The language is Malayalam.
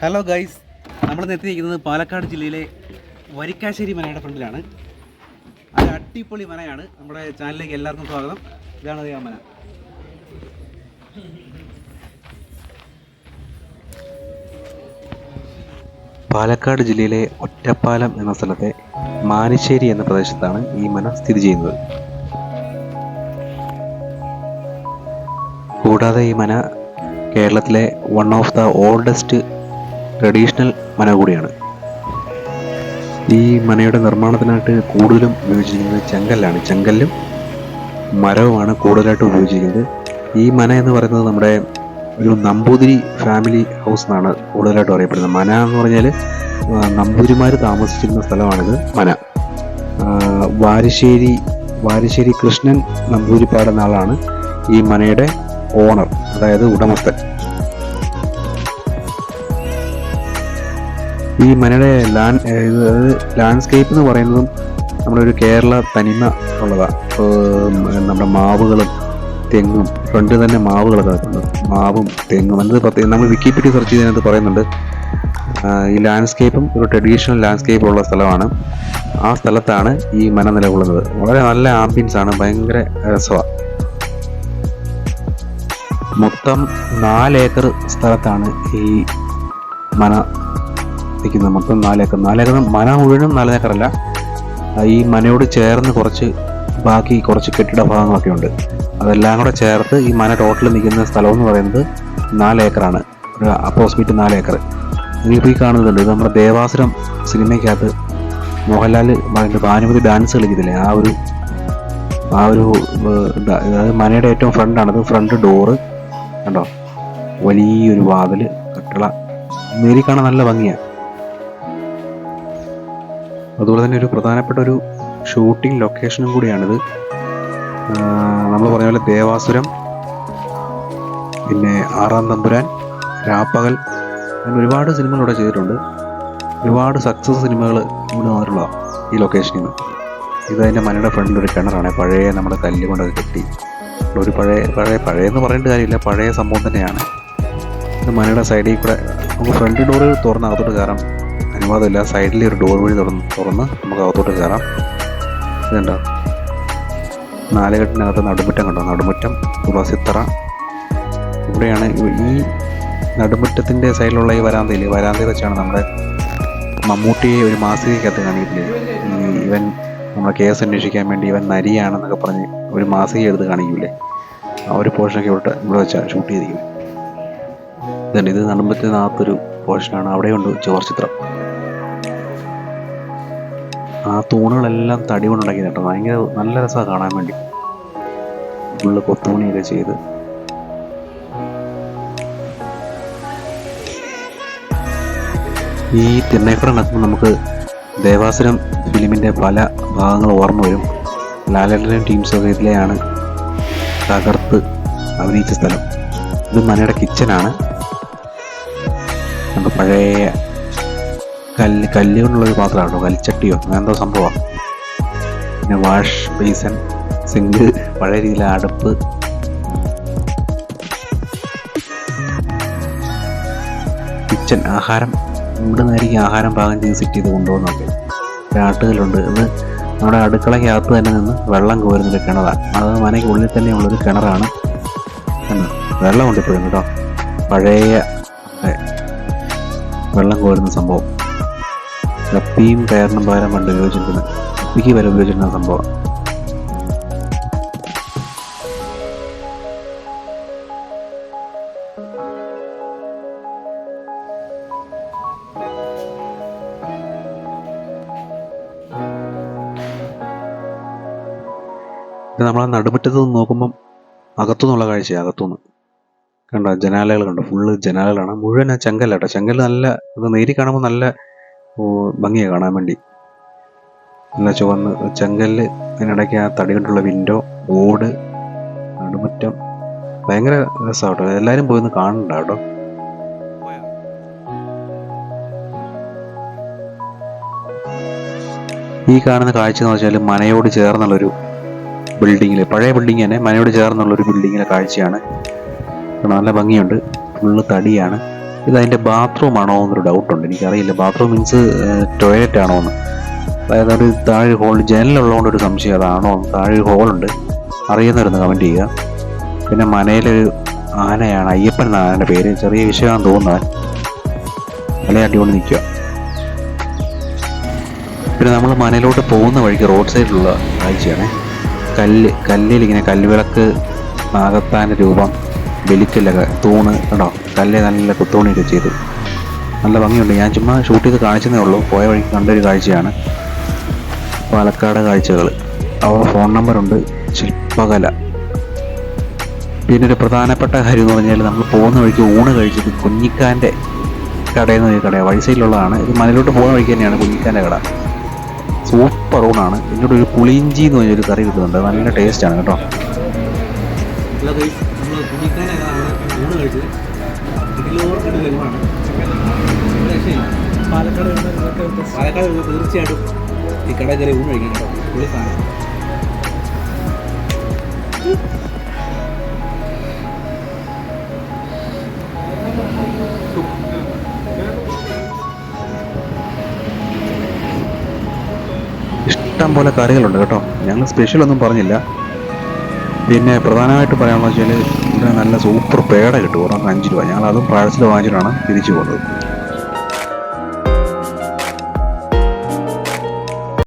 ഹലോ ഗൈസ്, നമ്മൾ എത്തിയിരിക്കുന്നത് പാലക്കാട് ജില്ലയിലെ വരിക്കാശ്ശേരി മനയുടെ ഫ്രണ്ടിലാണ്. അത് അടിപൊളി മനയാണ്. നമ്മുടെ ചാനലിലേക്ക് എല്ലാവർക്കും സ്വാഗതം. ഇതാണ് ആ മന. പാലക്കാട് ജില്ലയിലെ ഒറ്റപ്പാലം എന്ന സ്ഥലത്തെ മാനിശ്ശേരി എന്ന പ്രദേശത്താണ് ഈ മന സ്ഥിതി ചെയ്യുന്നത്. കൂടാതെ ഈ മന കേരളത്തിലെ one of the oldest traditional മന കൂടിയാണ്. ഈ മനയുടെ നിർമ്മാണത്തിനായിട്ട് കൂടുതലും ഉപയോഗിച്ചിരിക്കുന്നത് ചെങ്കല്ലാണ്. ചെങ്കല്ലും മരവുമാണ് കൂടുതലായിട്ട് ഉപയോഗിച്ചിരിക്കുന്നത്. ഈ മന എന്ന് പറയുന്നത് നമ്മുടെ ഒരു നമ്പൂതിരി ഫാമിലി ഹൗസ് എന്നാണ് കൂടുതലായിട്ടും അറിയപ്പെടുന്നത്. മന എന്ന് പറഞ്ഞാൽ നമ്പൂതിരിമാർ താമസിച്ചിരുന്ന സ്ഥലമാണിത് മന. വാരിശ്ശേരി കൃഷ്ണൻ നമ്പൂതിരിപ്പാട് എന്ന ആളാണ് ഈ മനയുടെ ഓണർ, അതായത് ഉടമസ്ഥൻ. ഈ മനയുടെ ലാൻഡ്സ്കേപ്പ് എന്ന് പറയുന്നതും നമ്മുടെ ഒരു കേരള തനിമ ഉള്ളതാണ്. നമ്മുടെ മാവുകളും തെങ്ങും, ഫ്രണ്ട് തന്നെ മാവുകളൊക്കെ നിൽക്കുന്നത്, മാവും തെങ്ങും. അത് നമ്മൾ വിക്കിപീഡിയ സെർച്ച് ചെയ്തതിനകത്ത് പറയുന്നുണ്ട്. ഈ ലാൻഡ്സ്കേപ്പും ഒരു ട്രഡീഷണൽ ലാൻഡ്സ്കേപ്പ് ഉള്ള സ്ഥലമാണ്. ആ സ്ഥലത്താണ് ഈ മന നിലകൊള്ളുന്നത്. വളരെ നല്ല ആംബിയൻസ് ആണ്, ഭയങ്കര രസമാണ്. മൊത്തം 4 ഏക്കർ സ്ഥലത്താണ് ഈ മന നിൽക്കുന്നത്. മൊത്തം 4 ഏക്കർ. മന മുഴുവനും 4 ഏക്കറല്ല. ഈ മനയോട് ചേർന്ന് ബാക്കി കുറച്ച് കെട്ടിട ഭാഗങ്ങളൊക്കെ ഉണ്ട്. അതെല്ലാം കൂടെ ചേർത്ത് ഈ മന ടോട്ടൽ നിൽക്കുന്ന സ്ഥലം എന്ന് പറയുന്നത് 4 ഏക്കറാണ്. ഒരു അപ്രോക്സിമേറ്റ് 4 ഏക്കർ. ഇനിയിപ്പോൾ ഈ കാണുന്നുണ്ട്, ഇത് നമ്മുടെ ദേവാസുരം സിനിമയ്ക്കകത്ത് മോഹൻലാൽ ഭാനുമതി ഡാൻസ് കളിക്കത്തില്ലേ, ആ ഒരു അതായത് മനയുടെ ഏറ്റവും ഫ്രണ്ടാണത്. ഫ്രണ്ട് ഡോറ് കണ്ടോ, വലിയൊരു വാതില്, കട്ടിള, നേരി കാണാൻ നല്ല ഭംഗിയാണ്. അതുപോലെ തന്നെ ഒരു പ്രധാനപ്പെട്ട ഒരു ഷൂട്ടിംഗ് ലൊക്കേഷനും കൂടിയാണിത്. നമ്മൾ പറഞ്ഞ പോലെ ദേവാസുരം, പിന്നെ ആറാം തമ്പുരാൻ, രാപ്പകൽ, അങ്ങനെ ഒരുപാട് സിനിമകൾ ഇവിടെ ചെയ്തിട്ടുണ്ട്. ഒരുപാട് സക്സസ് സിനിമകൾ ഇവിടെ വന്നിട്ടുള്ളതാണ് ഈ ലൊക്കേഷനിൽ നിന്ന്. ഇതതിൻ്റെ മനയുടെ ഫ്രണ്ടിലൊരു കിണറാണ്, പഴയ നമ്മുടെ കല്ല് കൊണ്ടൊക്കെ കെട്ടി ഒരു പഴയെന്ന് പറയേണ്ട കാര്യമില്ല, പഴയ സംഭവം തന്നെയാണ്. ഇത് മനയുടെ സൈഡിൽ കൂടെ നമുക്ക് ഫ്രണ്ട് ഡോറ് തുറന്ന് അകത്തോട്ട് കയറാം, അനുവാദമില്ല. സൈഡിലെ ഒരു ഡോർ വഴി തുറന്ന് നമുക്ക് അകത്തോട്ട് കയറാം. ഇതുണ്ടോ, 4 കെട്ടിനകത്ത് നടുമുറ്റം കണ്ടോ, നടുമുറ്റം, തുളസിത്തറ. ഇവിടെയാണ് ഈ നടുമുറ്റത്തിൻ്റെ സൈഡിലുള്ള ഈ വരാന്തയിൽ വെച്ചാണ് നമ്മുടെ മമ്മൂട്ടിയെ ഒരു മാസികയ്ക്കകത്ത് കാണിക്കില്ലേ, ഇവൻ നമ്മുടെ കേസ് അന്വേഷിക്കാൻ വേണ്ടി ഇവൻ നരിയാണെന്നൊക്കെ പറഞ്ഞ് ഒരു മാസിക എടുത്ത് കാണിക്കൂലേ, ആ ഒരു പോർഷനൊക്കെ ഇവിടെ വെച്ചാണ് ഷൂട്ട് ചെയ്തിരിക്കുന്നത്. ഇതുണ്ട്, ഇത് നടുമുറ്റത്തിനകത്തൊരു പോർഷനാണ്. അവിടെയുണ്ട് ചോർച്ചിത്രം. ആ തൂണുകളെല്ലാം തടി കൊണ്ടുണ്ടാക്കിയത് കേട്ടോ. ഭയങ്കര നല്ല രസമാണ് കാണാൻ വേണ്ടി. ഫുള്ള് കൊത്തുപണിയൊക്കെ ചെയ്ത്. ഈ തിണ്ണേക്കട നടക്കുമ്പോൾ നമുക്ക് ദേവാസുരം ഫിലിമിൻ്റെ പല ഭാഗങ്ങൾ ഓർമ്മ വരും. ലാലേട്ടനും ടീംസൊക്കെ ഇതിലെയാണ് തകർത്ത് അഭിനയിച്ച സ്ഥലം. ഇത് മനയുടെ കിച്ചനാണ്. നമുക്ക് പഴയ കല്ല് കൊണ്ടുള്ളൊരു പാത്രമാണോ, കൽച്ചട്ടിയോ അങ്ങനെ എന്തോ സംഭവമാണ്. പിന്നെ വാഷ് ബേസൻ, സിങ്ക്, പഴയ രീതിയിലെ അടുപ്പ്, കിച്ചൺ, ആഹാരം ഇവിടെ നിന്നായിരിക്കും ആഹാരം പാകം ചെയ്ത് സെറ്റ് ചെയ്ത് കൊണ്ടുപോകുന്നുണ്ട്. ആട്ടുകല്ലുണ്ട്. ഇത് നമ്മുടെ അടുക്കളയ്ക്കകത്ത് തന്നെ നിന്ന് വെള്ളം കോരുന്നൊരു കിണറാണ്. അത് മനയ്ക്ക് ഉള്ളിൽ തന്നെയുള്ളൊരു കിണറാണ്. വെള്ളമുണ്ട് ഇപ്പോഴും കേട്ടോ, പഴയ വെള്ളം കോരുന്ന സംഭവം. കപ്പിയും കയറിനും പകരം പണ്ട് ഉപയോഗിച്ചിരിക്കുന്നത്, കപ്പിക്ക് വരെ ഉപയോഗിച്ചിരുന്ന സംഭവം. ഇത് നമ്മളെ നടുമുറ്റത്ത് നിന്ന് നോക്കുമ്പം അകത്തുനിന്നുള്ള കാഴ്ചയാണ്. അകത്തുനിന്ന് കണ്ടോ, ജനാലകൾ കണ്ടോ, ഫുള്ള് ജനാലകളാണ്. മുഴുവൻ ആ ചെങ്കല്ല കേട്ടോ. ചെങ്കല്ല് നല്ല, ഇത് നേരി കാണുമ്പോൾ നല്ല ഭംഗിയാണ് കാണാൻ വേണ്ടി. നല്ല ചുവന്ന് ചെങ്കല്ല്, അതിനിടയ്ക്ക് ആ തടി കൊണ്ടുള്ള വിൻഡോ, ഓട്, നടുമുറ്റം, ഭയങ്കര രസമാണ് കേട്ടോ. എല്ലാവരും പോയി ഒന്ന് കാണണ്ട കേട്ടോ. ഈ കാണുന്ന കാഴ്ച എന്ന് വെച്ചാൽ മനയോട് ചേർന്നുള്ളൊരു ബിൽഡിങ്ങിൽ, പഴയ ബിൽഡിങ് തന്നെ മനയോട് ചേർന്നുള്ളൊരു ബിൽഡിങ്ങിലെ കാഴ്ചയാണ്. നല്ല ഭംഗിയുണ്ട്. ഫുള്ള് തടിയാണ്. ഇതതിൻ്റെ ബാത്റൂം ആണോ എന്നൊരു ഡൗട്ടുണ്ട്. എനിക്കറിയില്ല, ബാത്റൂം മീൻസ് ടോയ്ലറ്റ് ആണോ എന്ന്. അതായത് ഒരു താഴെ ഹോൾ ജനലുള്ളതുകൊണ്ട് ഒരു സംശയം അതാണോ. താഴെ ഹോളുണ്ട്, അറിയുന്നവരൊന്ന് കമൻറ്റ് ചെയ്യുക. പിന്നെ മനയിലൊരു ആനയാണ്, അയ്യപ്പൻ എന്ന ആനയുടെ പേര്. ചെറിയ വിഷയമാണെന്ന് തോന്നുന്നവൻ മലയാട്ടിക്കൊണ്ട് നിൽക്കുക. പിന്നെ നമ്മൾ മനയിലോട്ട് പോകുന്ന വഴിക്ക് റോഡ് സൈഡിലുള്ള കാഴ്ചയാണ് കല്ലിൽ ഇങ്ങനെ കൽവിളക്ക്, നാഗത്താൻ്റെ രൂപം, ബലിക്കല്ലൊക്കെ തൂണ് കേട്ടോ. കല്ല് നല്ല കുത്തോണിയൊക്കെ ചെയ്ത് നല്ല ഭംഗിയുണ്ട്. ഞാൻ ചുമ്മാ ഷൂട്ട് ചെയ്ത് കാണിച്ചതേ ഉള്ളൂ. പോയ വഴിക്ക് കണ്ടൊരു കാഴ്ചയാണ് പാലക്കാട് കാഴ്ചകൾ. അവരുടെ ഫോൺ നമ്പറുണ്ട്. ശില്പകല. പിന്നെ ഒരു പ്രധാനപ്പെട്ട കാര്യം എന്ന് പറഞ്ഞാൽ നമ്മൾ പോകുന്ന വഴിക്ക് ഊണ് കഴിച്ചത് കുഞ്ഞിക്കാൻ്റെ കടയിൽ നിന്ന്. കടയാണ് വഴി സൈഡിലുള്ളതാണ്. ഇത് മലയിലോട്ട് പോകുന്ന വഴിക്ക് തന്നെയാണ് കുഞ്ഞിക്കാൻ്റെ കട. സൂപ്പർ ഊണാണ്. ഇതിൻ്റെ ഒരു പുളിയിഞ്ചി എന്ന് പറഞ്ഞൊരു കറി കിട്ടുന്നുണ്ട്, നല്ല ടേസ്റ്റാണ് കേട്ടോ. പാലക്കാട് തീർച്ചയായിട്ടും ഈ കട കയറി ഊണ് കഴിക്കണം കേട്ടോ. പുള്ളി സാധനം. ഇഷ്ടം പോലെ കറികളുണ്ട് കേട്ടോ. ഞങ്ങൾ സ്പെഷ്യലൊന്നും പറഞ്ഞില്ല. പിന്നെ പ്രധാനമായിട്ട് പറയാമെന്ന് വെച്ചാൽ ഇവിടെ നല്ല സൂപ്പർ പേട കിട്ടും. ഒരെണ്ണം 5 രൂപ. ഞങ്ങൾ അതും പാഴ്സൽ വാങ്ങിച്ചിട്ടാണ് തിരിച്ചു പോകുന്നത്.